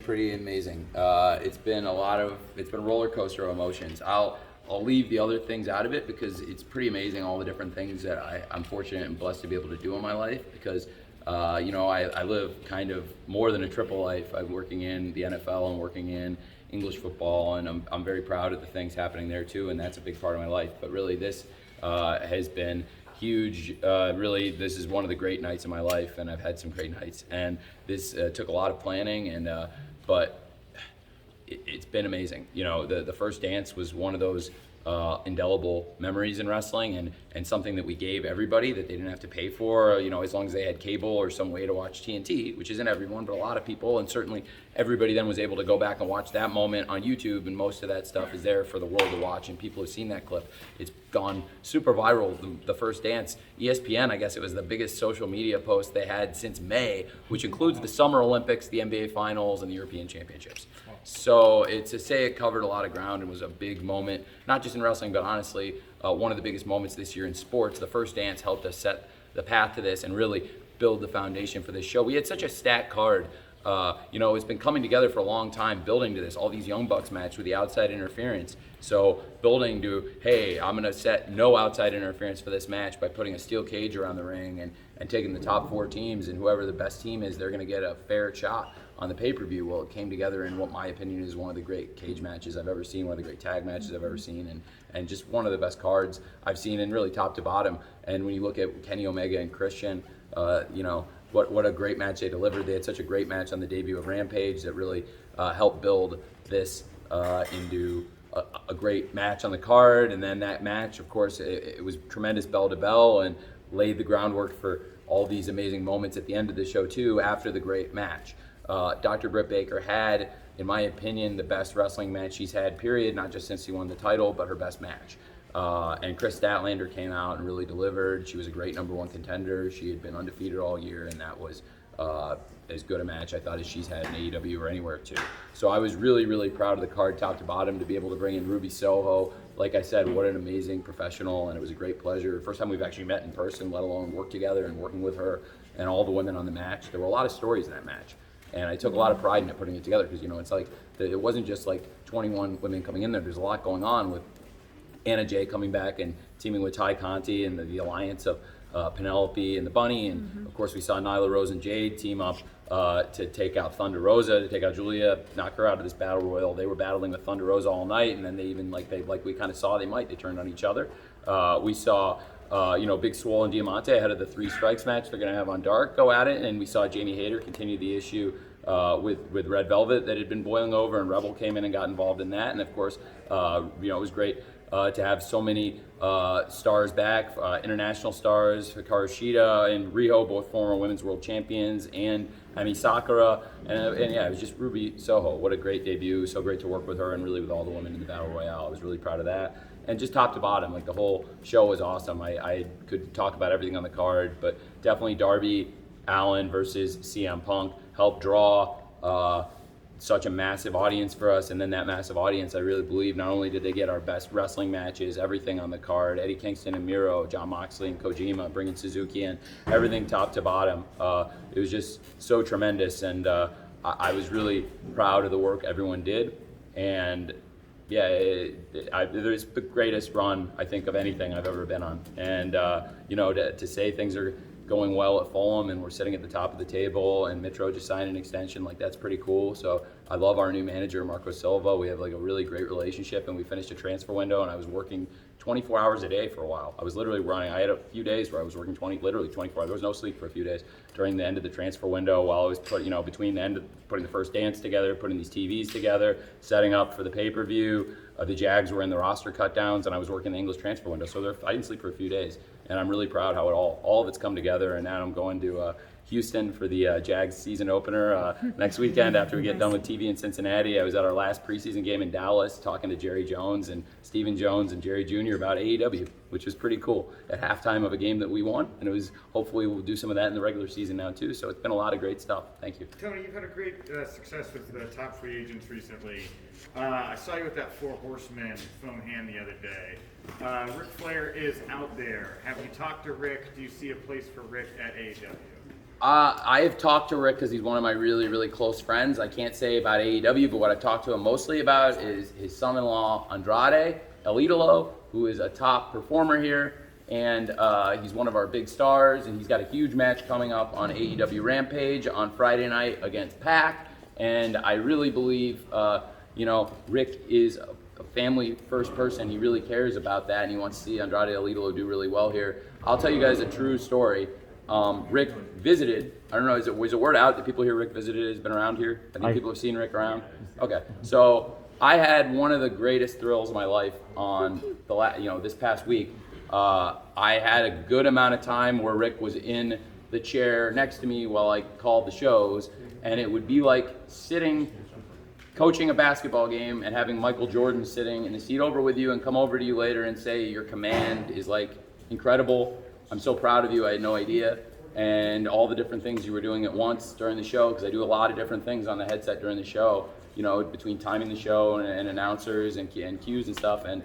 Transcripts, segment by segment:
pretty amazing. It's been a roller coaster of emotions. I'll leave the other things out of it because it's pretty amazing all the different things that I'm fortunate and blessed to be able to do in my life because I live kind of more than a triple life. I'm working in the NFL and working in English football, and I'm very proud of the things happening there too, and that's a big part of my life. But really, this has been huge. Really, this is one of the great nights of my life, and I've had some great nights. And this took a lot of planning, but it's been amazing. The first dance was one of those indelible memories in wrestling, and something that we gave everybody that they didn't have to pay for, as long as they had cable or some way to watch TNT, which isn't everyone, but a lot of people, and certainly everybody then was able to go back and watch that moment on YouTube, and most of that stuff is there for the world to watch, and people have seen that clip. It's gone super viral. The first dance, ESPN, I guess it was the biggest social media post they had since May, which includes the Summer Olympics, the NBA Finals, and the European Championships. So to say it covered a lot of ground and was a big moment, not just in wrestling, but honestly, one of the biggest moments this year in sports. The first dance helped us set the path to this and really build the foundation for this show. We had such a stacked card. It's been coming together for a long time, building to this, all these Young Bucks match with the outside interference. So building to, hey, I'm gonna set no outside interference for this match by putting a steel cage around the ring and taking the top 4 teams, and whoever the best team is, they're gonna get a fair shot on the pay-per-view. Well, it came together in what my opinion is one of the great cage matches I've ever seen, one of the great tag matches I've ever seen, and just one of the best cards I've seen, and really top to bottom. And when you look at Kenny Omega and Christian, what a great match they delivered. They had such a great match on the debut of Rampage that really helped build this into a great match on the card. And then that match, of course, it was tremendous bell to bell and laid the groundwork for all these amazing moments at the end of the show too, after the great match. Dr. Britt Baker had, in my opinion, the best wrestling match she's had, period, not just since she won the title, but her best match. And Chris Statlander came out and really delivered. She was a great #1 contender. She had been undefeated all year, and that was as good a match I thought as she's had in AEW or anywhere too. So I was really, really proud of the card top to bottom to be able to bring in Ruby Soho. Like I said, what an amazing professional, and it was a great pleasure. First time we've actually met in person, let alone worked together, and working with her and all the women on the match. There were a lot of stories in that match. And I took a lot of pride in it, putting it together, because it's like it wasn't just like 21 women coming in there. There's a lot going on with Anna Jay coming back and teaming with Ty Conti and the alliance of Penelope and the Bunny, and of course we saw Nyla Rose and Jade team up to take out Thunder Rosa, to take out Julia, knock her out of this battle royal. They were battling with Thunder Rosa all night, and then they even like we kind of saw they turned on each other. We saw Big Swole and Diamante ahead of the 3 strikes match they're going to have on Dark go at it, and we saw Jamie Hayter continue the issue with Red Velvet that had been boiling over, and Rebel came in and got involved in that. And of course, it was great to have so many stars back, international stars, Hikaru Shida and Riho, both former women's world champions, and Emi Sakura, and yeah, it was just Ruby Soho. What a great debut! So great to work with her, and really with all the women in the Battle Royale. I was really proud of that. And just top to bottom, like the whole show was awesome. I could talk about everything on the card, but definitely Darby Allin versus CM Punk helped draw such a massive audience for us. And then that massive audience, I really believe, not only did they get our best wrestling matches, everything on the card, Eddie Kingston and Miro, Jon Moxley and Kojima, bringing Suzuki in, everything top to bottom. It was just so tremendous, and I was really proud of the work everyone did. And yeah, it's the greatest run, I think, of anything I've ever been on. And, to say things are going well at Fulham and we're sitting at the top of the table and Mitro just signed an extension, like that's pretty cool. So I love our new manager, Marco Silva. We have like a really great relationship, and we finished a transfer window, and I was working 24 hours a day for a while. I was literally running. I had a few days where I was working literally 24 hours. There was no sleep for a few days during the end of the transfer window while I was between the end of putting the first dance together, putting these TVs together, setting up for the pay-per-view. The Jags were in the roster cut downs, and I was working the English transfer window. So I didn't sleep for a few days, and I'm really proud how all of it's come together. And now I'm going to Houston for the Jags season opener next weekend after we get done with TV in Cincinnati. I was at our last preseason game in Dallas talking to Jerry Jones and Stephen Jones and Jerry Jr. about AEW, which was pretty cool at halftime of a game that we won. And it was, hopefully we'll do some of that in the regular season now too. So it's been a lot of great stuff. Thank you. Tony, you've had a great success with the top free agents recently. I saw you with that 4 Horsemen foam hand the other day. Ric Flair is out there. Have you talked to Rick? Do you see a place for Rick at AEW? I have talked to Rick because he's one of my really, really close friends. I can't say about AEW, but what I've talked to him mostly about is his son-in-law, Andrade El Idolo, who is a top performer here. And he's one of our big stars, and he's got a huge match coming up on AEW Rampage on Friday night against Pac. And I really believe, Rick is a family-first person. He really cares about that, and he wants to see Andrade El Idolo do really well here. I'll tell you guys a true story. Rick visited. I don't know. Was it word out that people here? Rick visited. Has been around here. I think people have seen Rick around. Okay, so I had one of the greatest thrills of my life on this past week. I had a good amount of time where Rick was in the chair next to me while I called the shows, and it would be like sitting, coaching a basketball game, and having Michael Jordan sitting in the seat over with you and come over to you later and say your command is like incredible. I'm so proud of you, I had no idea. And all the different things you were doing at once during the show, because I do a lot of different things on the headset during the show, between timing the show and announcers and cues and stuff, and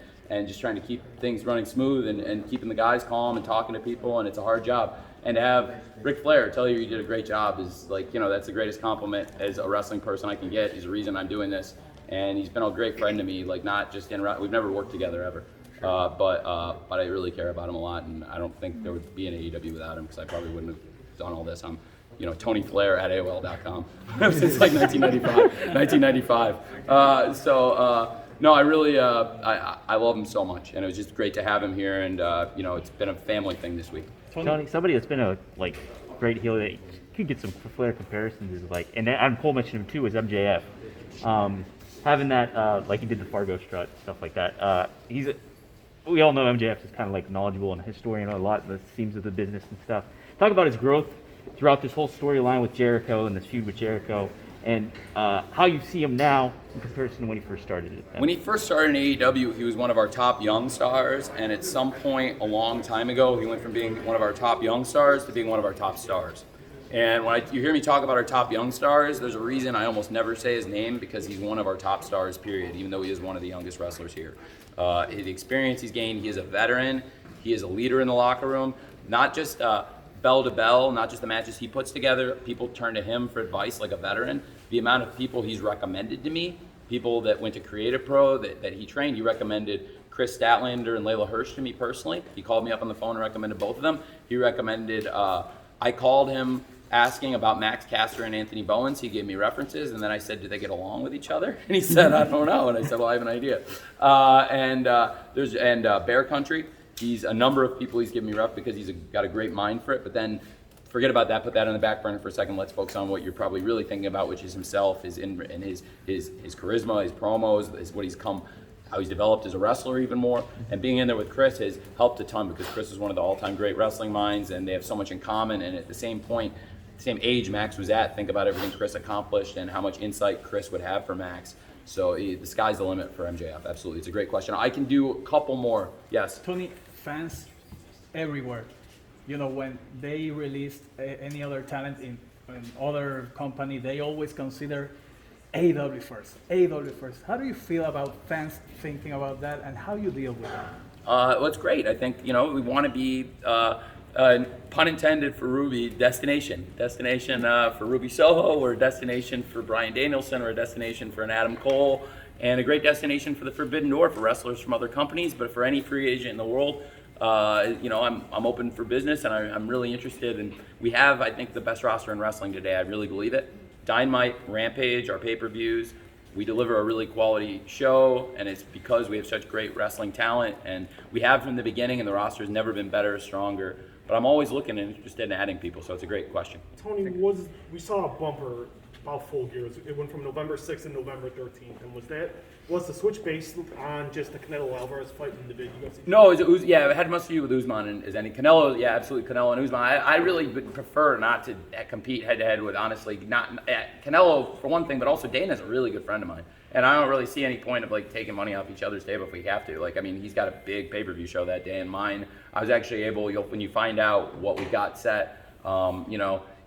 just trying to keep things running smooth and keeping the guys calm and talking to people, and it's a hard job. And to have Ric Flair tell you did a great job is that's the greatest compliment as a wrestling person I can get. Is the reason I'm doing this. And he's been a great friend to me, not just we've never worked together ever. But I really care about him a lot, and I don't think there would be an AEW without him, because I probably wouldn't have done all this. I'm, Tony Flair at AOL.com since 1995. No, I really, I love him so much, and it was just great to have him here, and it's been a family thing this week. Tony, somebody that's been a great heel that you could get some Flair comparisons is and Cole mentioned him too, is MJF. Having that, he did the Fargo strut, stuff like that. We all know MJF is kind of knowledgeable and a historian on a lot of the themes of the business and stuff. Talk about his growth throughout this whole storyline with Jericho and this feud with Jericho, and how you see him now in comparison to when he first started it. When he first started in AEW, he was one of our top young stars, and at some point a long time ago, he went from being one of our top young stars to being one of our top stars. And when you hear me talk about our top young stars, there's a reason I almost never say his name, because he's one of our top stars, period, even though he is one of the youngest wrestlers here. The experience he's gained, he is a veteran, he is a leader in the locker room, not just bell to bell, not just the matches he puts together. People turn to him for advice like a veteran. The amount of people he's recommended to me, people that went to Creative Pro, that he trained, he recommended Chris Statlander and Layla Hirsch to me personally. He called me up on the phone and recommended both of them. He recommended, I called him asking about Max Caster and Anthony Bowens. He gave me references, and then I said, "Do they get along with each other?" And he said, "I don't know." And I said, "Well, I have an idea." There's Bear Country. He's a number of people he's given me rep because he's got a great mind for it. But then forget about that. Put that on the back burner for a second. Let's focus on what you're probably really thinking about, which is himself, his charisma, his promos, what he's come. How he's developed as a wrestler even more, and being in there with Chris has helped a ton, because Chris is one of the all-time great wrestling minds, and they have so much in common. And at the same point, same age Max was at, think about everything Chris accomplished and how much insight Chris would have for Max. So the sky's the limit for MJF. Absolutely, it's a great question. I can do a couple more. Yes. Tony, fans everywhere. When they release any other talent in other company, they always consider AEW first. AEW first. How do you feel about fans thinking about that, and how you deal with that? Well, it's great. I think we want to be, pun intended for Ruby, destination for Ruby Soho, or a destination for Bryan Danielson, or a destination for an Adam Cole, and a great destination for the Forbidden Door for wrestlers from other companies. But for any free agent in the world, I'm open for business, and I'm really interested. And we have, I think, the best roster in wrestling today. I really believe it. Dynamite, Rampage, our pay-per-views, we deliver a really quality show, and it's because we have such great wrestling talent, and we have from the beginning, and the roster has never been better or stronger. But I'm always looking and interested in adding people, so it's a great question. Tony, we saw a bumper about Full Gear. It went from November 6th to November 13th, and was the switch based on just the Canelo Alvarez fight in the division? No, it had much to do with Usman and Canelo. Yeah, absolutely, Canelo and Usman. I really would prefer not to compete head to head with, honestly, not Canelo for one thing, but also Dana's a really good friend of mine, and I don't really see any point of taking money off each other's table if we have to. He's got a big pay-per-view show that day, and mine, I was actually able. When you find out what we got set,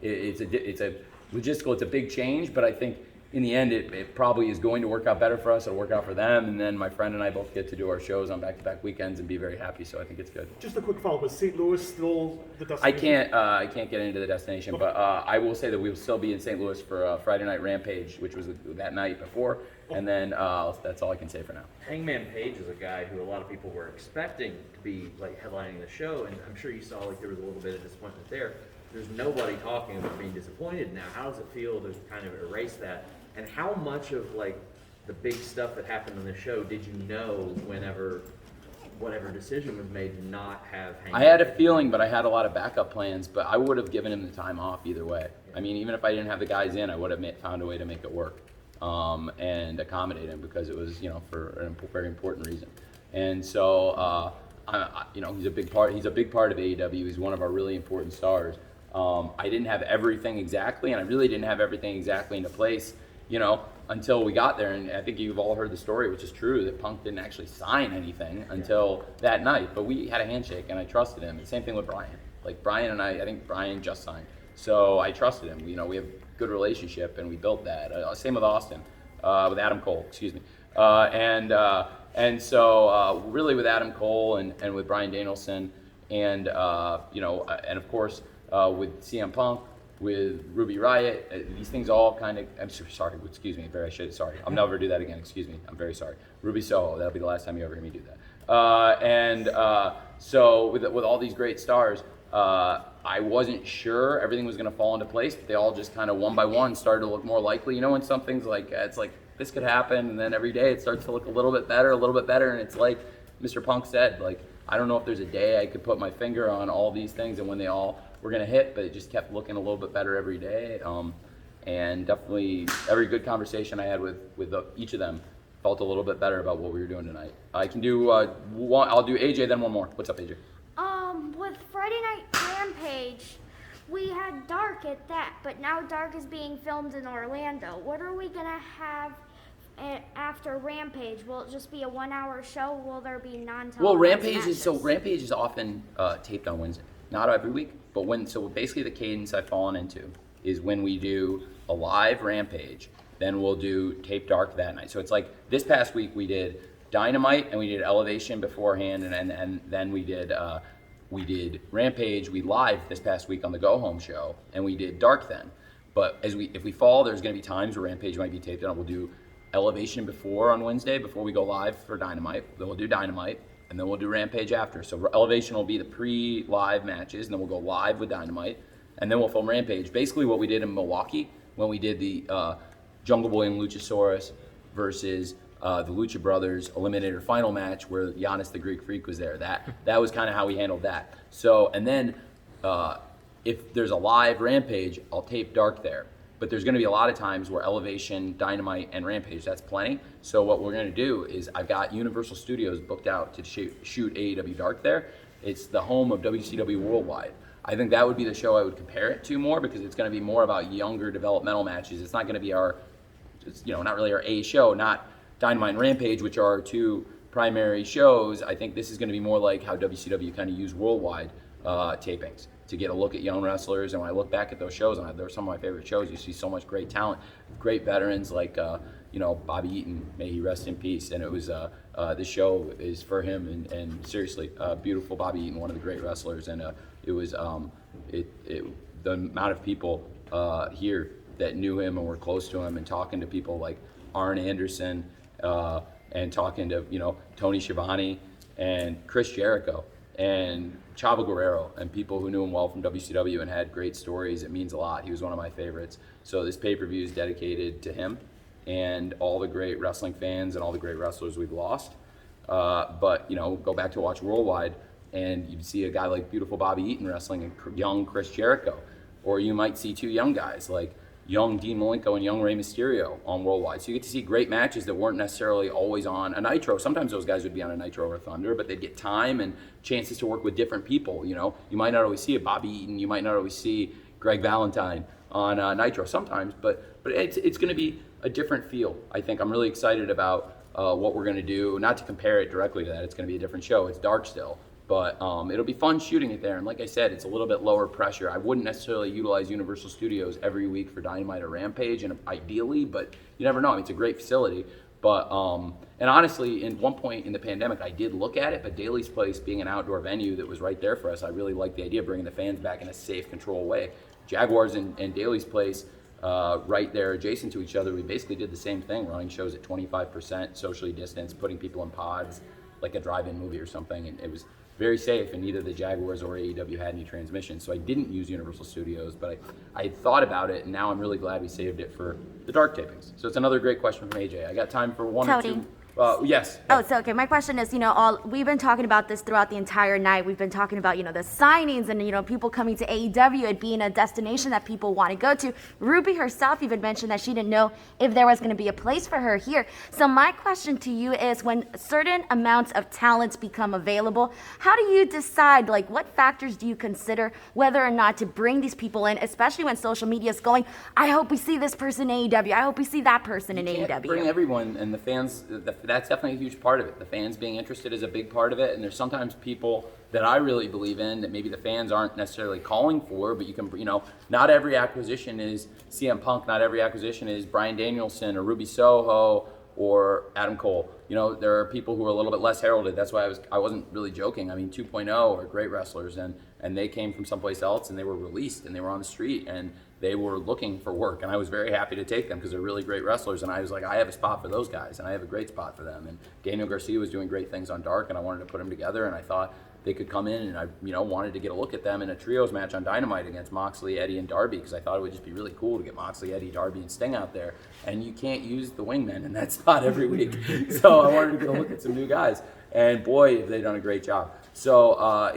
it's a logistical. It's a big change, but I think in the end, it probably is going to work out better for us. It'll work out for them, and then my friend and I both get to do our shows on back-to-back weekends and be very happy. So I think it's good. Just a quick follow-up: is St. Louis still the I destination? can't get into the destination, but I will say that we will still be in St. Louis for Friday Night Rampage, which was that night before, and then that's all I can say for now. Hangman Page is a guy who a lot of people were expecting to be like headlining the show, and I'm sure you saw like there was a little bit of disappointment there. There's nobody talking about being disappointed now. How does it feel to kind of erase that? And how much of like the big stuff that happened on the show did you know whenever whatever decision was made to not have Hangman? I had a feeling, but I had a lot of backup plans, but I would have given him the time off either way. I mean, even if I didn't have the guys in, I would have found a way to make it work and accommodate him because it was, for a very important reason. And so, he's a big part. He's a big part of AEW. He's one of our really important stars. I didn't have everything exactly, and I really didn't have everything exactly into place, until we got there. And I think you've all heard the story, which is true, that Punk didn't actually sign anything until that night. But we had a handshake, and I trusted him. And same thing with Brian. Like Brian and I think Brian just signed. So I trusted him. We have a good relationship, and we built that. Same with Austin, with Adam Cole, excuse me. And so really with Adam Cole and with Brian Danielson, and and of course with CM Punk, with Ruby Riott, these things all kind of. I'm sorry, excuse me. Sorry. I'll never do that again. Excuse me. I'm very sorry. Ruby Soho. That'll be the last time you ever hear me do that. So with all these great stars, I wasn't sure everything was going to fall into place, but they all just kind of one by one started to look more likely. When something's like it's like this could happen, and then every day it starts to look a little bit better, and it's like Mr. Punk said, like I don't know if there's a day I could put my finger on all these things and when they all were going to hit, but it just kept looking a little bit better every day. And definitely every good conversation I had with each of them felt a little bit better about what we were doing tonight. I can do one. I'll do AJ, then one more. What's up, AJ? With Friday Night Rampage, we had Dark at that, but now Dark is being filmed in Orlando. What are we gonna have after Rampage? Will it just be a 1-hour show? Will there be non-televised Well, Rampage matches? is often taped on Wednesday. Not every week, but so basically the cadence I've fallen into is when we do a live Rampage, then we'll do tape Dark that night. So it's like this past week we did Dynamite and we did Elevation beforehand, and then we did Rampage. We live this past week on the Go Home show, and we did Dark then. But if we fall, there's going to be times where Rampage might be taped on. We'll do Elevation before on Wednesday before we go live for Dynamite. Then we'll do Dynamite, and then we'll do Rampage after. So Elevation will be the pre-live matches, and then we'll go live with Dynamite, and then we'll film Rampage. Basically what we did in Milwaukee when we did the Jungle Boy and Luchasaurus versus the Lucha Brothers Eliminator final match where Giannis the Greek Freak was there. That was kind of how we handled that. So, and then if there's a live Rampage, I'll tape Dark there. But there's going to be a lot of times where Elevation, Dynamite, and Rampage, that's plenty. So what we're going to do is I've got Universal Studios booked out to shoot AEW Dark there. It's the home of WCW Worldwide. I think that would be the show I would compare it to more because it's going to be more about younger developmental matches. It's not going to be not really our A show, not Dynamite and Rampage, which are our two primary shows. I think this is going to be more like how WCW kind of use Worldwide tapings to get a look at young wrestlers. And when I look back at those shows, and they're some of my favorite shows, you see so much great talent, great veterans like Bobby Eaton, may he rest in peace. And it was this show is for him, and seriously, beautiful Bobby Eaton, one of the great wrestlers. And it was the amount of people here that knew him and were close to him, and talking to people like Arn Anderson, and talking to Tony Schiavone and Chris Jericho and Chavo Guerrero and people who knew him well from WCW and had great stories. It means a lot. He was one of my favorites. So this pay-per-view is dedicated to him and all the great wrestling fans and all the great wrestlers we've lost. But go back to watch Worldwide and you'd see a guy like beautiful Bobby Eaton wrestling a young Chris Jericho, or you might see two young guys like young Dean Malenko and young Rey Mysterio on Worldwide. So you get to see great matches that weren't necessarily always on a Nitro. Sometimes those guys would be on a Nitro or Thunder, but they'd get time and chances to work with different people. You might not always see a Bobby Eaton, you might not always see Greg Valentine on Nitro sometimes, but it's going to be a different feel. I think I'm really excited about what we're going to do. Not to compare it directly to that, it's going to be a different show. It's Dark still, But it'll be fun shooting it there. And like I said, it's a little bit lower pressure. I wouldn't necessarily utilize Universal Studios every week for Dynamite or Rampage, and ideally, but you never know. I mean, it's a great facility. But, and honestly, in one point in the pandemic, I did look at it, but Daly's Place being an outdoor venue that was right there for us, I really liked the idea of bringing the fans back in a safe, controlled way. Jaguars and Daly's Place, right there adjacent to each other, we basically did the same thing, running shows at 25%, socially distanced, putting people in pods, like a drive-in movie or something, and it was very safe, and neither the Jaguars or AEW had any transmissions, so I didn't use Universal Studios, but I thought about it, and now I'm really glad we saved it for the dark tapings. So it's another great question from AJ. I got time for one or two. Yes. Oh, so okay. My question is, we've been talking about this throughout the entire night. We've been talking about, the signings and, people coming to AEW, it being a destination that people want to go to. Ruby herself even mentioned that she didn't know if there was going to be a place for her here. So my question to you is, when certain amounts of talents become available, how do you decide, what factors do you consider whether or not to bring these people in, especially when social media is going, I hope we see this person in AEW, I hope we see that person in AEW. Bring everyone, and the fans, that's definitely a huge part of it. The fans being interested is a big part of it, and there's sometimes people that I really believe in that maybe the fans aren't necessarily calling for, but you can, not every acquisition is CM Punk, not every acquisition is Bryan Danielson or Ruby Soho or Adam Cole. There are people who are a little bit less heralded. That's why I wasn't really joking. I mean, 2.0 are great wrestlers, and they came from someplace else, and they were released, and they were on the street, and they were looking for work, and I was very happy to take them because they're really great wrestlers, and I was like, I have a spot for those guys, and I have a great spot for them. And Daniel Garcia was doing great things on Dark, and I wanted to put them together, and I thought they could come in, and I wanted to get a look at them in a trios match on Dynamite against Moxley, Eddie, and Darby, because I thought it would just be really cool to get Moxley, Eddie, Darby, and Sting out there, and you can't use the wingmen in that spot every week. So I wanted to get a look at some new guys, and boy, have they done a great job. So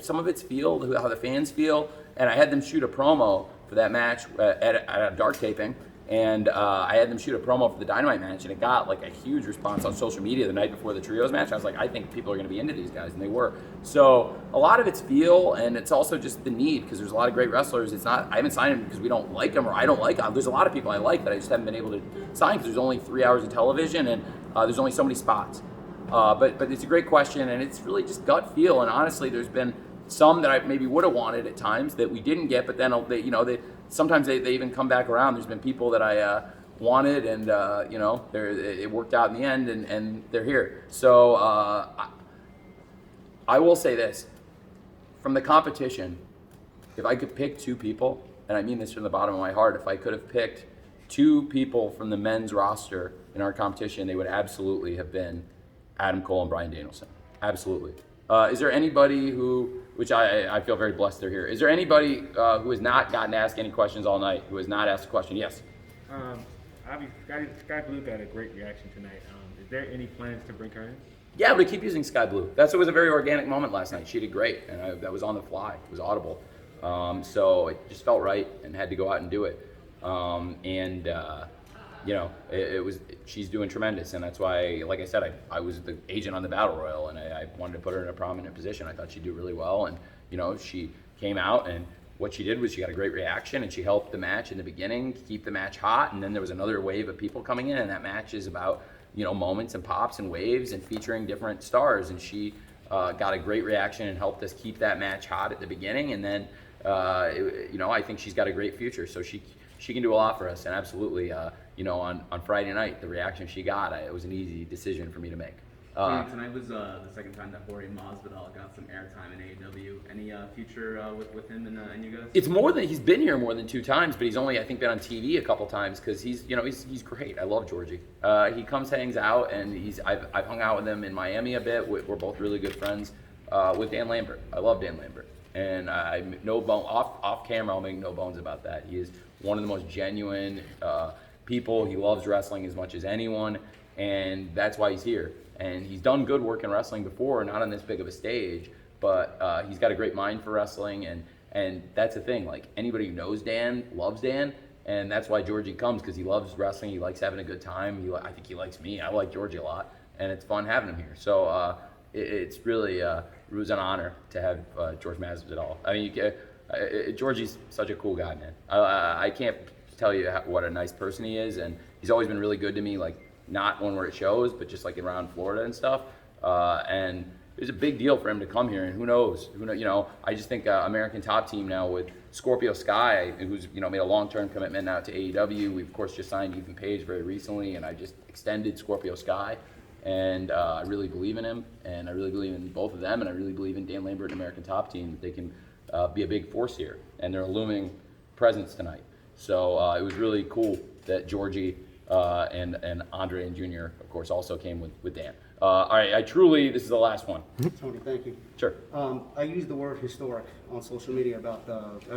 some of it's how the fans feel, and I had them shoot a promo for that match at a Dark taping, and I had them shoot a promo for the Dynamite match, and it got a huge response on social media the night before the trios match. I was like, I think people are going to be into these guys, and they were. So a lot of it's feel, and it's also just the need, because there's a lot of great wrestlers. It's not, I haven't signed them because we don't like them or I don't like them. There's a lot of people I like that I just haven't been able to sign because there's only 3 hours of television, and there's only so many spots. But it's a great question, and it's really just gut feel, and honestly, there's been some that I maybe would have wanted at times that we didn't get, but then sometimes they even come back around. There's been people that I wanted, and it worked out in the end, and they're here. So I will say this: from the competition, if I could pick two people, and I mean this from the bottom of my heart, if I could have picked two people from the men's roster in our competition, they would absolutely have been Adam Cole and Bryan Danielson. Absolutely. Is there anybody which I feel very blessed they're here. Is there anybody who has not gotten to ask any questions all night, who has not asked a question? Yes. Sky Blue got a great reaction tonight. Is there any plans to bring her in? Yeah, but I keep using Sky Blue. It was a very organic moment last night. She did great, and that was on the fly. It was audible. So it just felt right and had to go out and do it. She's doing tremendous, and that's why, like I said, I was the agent on the Battle Royal, and I wanted to put her in a prominent position. I thought she'd do really well, and she came out, and what she did was she got a great reaction, and she helped the match in the beginning keep the match hot, and then there was another wave of people coming in, and that match is about moments and pops and waves and featuring different stars, and she got a great reaction and helped us keep that match hot at the beginning, and then I think she's got a great future, so she can do a lot for us, and absolutely, on Friday night, the reaction she got, it was an easy decision for me to make. Tonight was the second time that Jorge Masvidal got some airtime in AEW. Any future with him and you guys? It's more than he's been here more than 2 times, but he's only I think been on TV a couple times because he's great. I love Georgie. He comes, hangs out, and I've hung out with him in Miami a bit. We're both really good friends with Dan Lambert. I love Dan Lambert, and off camera I'll make no bones about that. He is one of the most genuine people. He loves wrestling as much as anyone, and that's why he's here. And he's done good work in wrestling before, not on this big of a stage, but he's got a great mind for wrestling, and that's the thing. Like, anybody who knows Dan loves Dan, and that's why Georgie comes, because he loves wrestling. He likes having a good time. I think he likes me. I like Georgie a lot, and it's fun having him here. So it's really it was an honor to have George Masvidal. I mean, Georgie's such a cool guy, man. I can't tell you what a nice person he is, and he's always been really good to me, like, not when we're at shows, but just like around Florida and stuff. And was a big deal for him to come here, and who knows, you know, I just think American Top Team now with Scorpio Sky, who's, you know, made a long-term commitment now to AEW. We of course just signed Ethan Page very recently, and I just extended Scorpio Sky, and I really believe in him, and I really believe in both of them, and I really believe in Dan Lambert and American Top Team, that they can be a big force here, and they're a looming presence tonight. So it was really cool that Georgie and Andre and Junior, of course, also came with Dan. All right, this is the last one. Tony, thank you. Sure. I use the word historic on social media about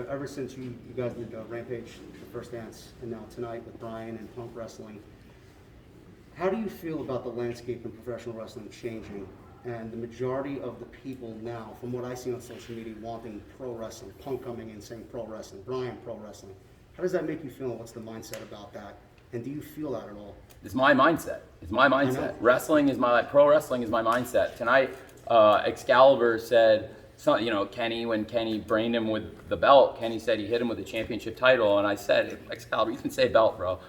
ever since you guys did Rampage, the first dance, and now tonight with Brian and Punk Wrestling. How do you feel about the landscape in professional wrestling changing, and the majority of the people now, from what I see on social media, wanting pro wrestling? Punk coming in saying pro wrestling, Brian pro wrestling. How does that make you feel? What's the mindset about that? And do you feel that at all? It's my mindset. It's my mindset. Wrestling is pro wrestling is my mindset. Tonight, Excalibur said, you know, when Kenny brained him with the belt, Kenny said he hit him with a championship title, and I said, Excalibur, you can say belt, bro.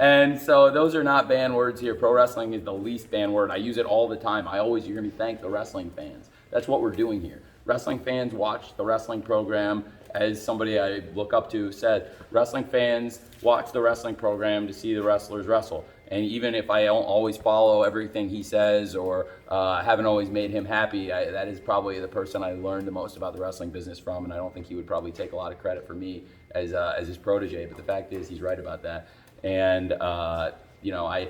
And so those are not banned words here. Pro wrestling is the least banned word. I use it all the time. You hear me thank the wrestling fans. That's what we're doing here. Wrestling fans watch the wrestling program. As somebody I look up to said, wrestling fans watch the wrestling program to see the wrestlers wrestle. And even if I don't always follow everything he says, or haven't always made him happy, that is probably the person I learned the most about the wrestling business from, and I don't think he would probably take a lot of credit for me as his protege, but the fact is he's right about that. And you know,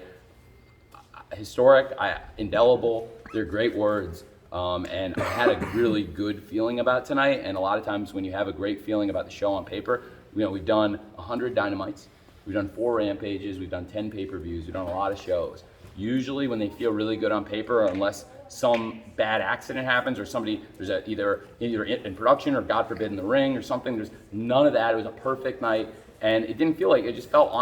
historic, indelible, they're great words. And I had a really good feeling about tonight, and a lot of times when you have a great feeling about the show on paper, you know, we've done 100 Dynamites, we've done 4 Rampages, we've done 10 pay-per-views, we've done a lot of shows. Usually when they feel really good on paper, unless some bad accident happens or there's either in production or God forbid in the ring or something, there's none of that. It was a perfect night, and it didn't feel like, it just felt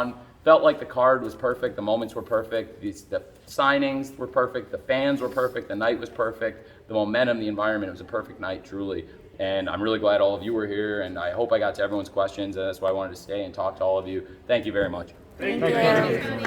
like the card was perfect, the moments were perfect, the signings were perfect, the fans were perfect, the night was perfect, the momentum, the environment, it was a perfect night, truly. And I'm really glad all of you were here, and I hope I got to everyone's questions, and that's why I wanted to stay and talk to all of you. Thank you very much. Thank you.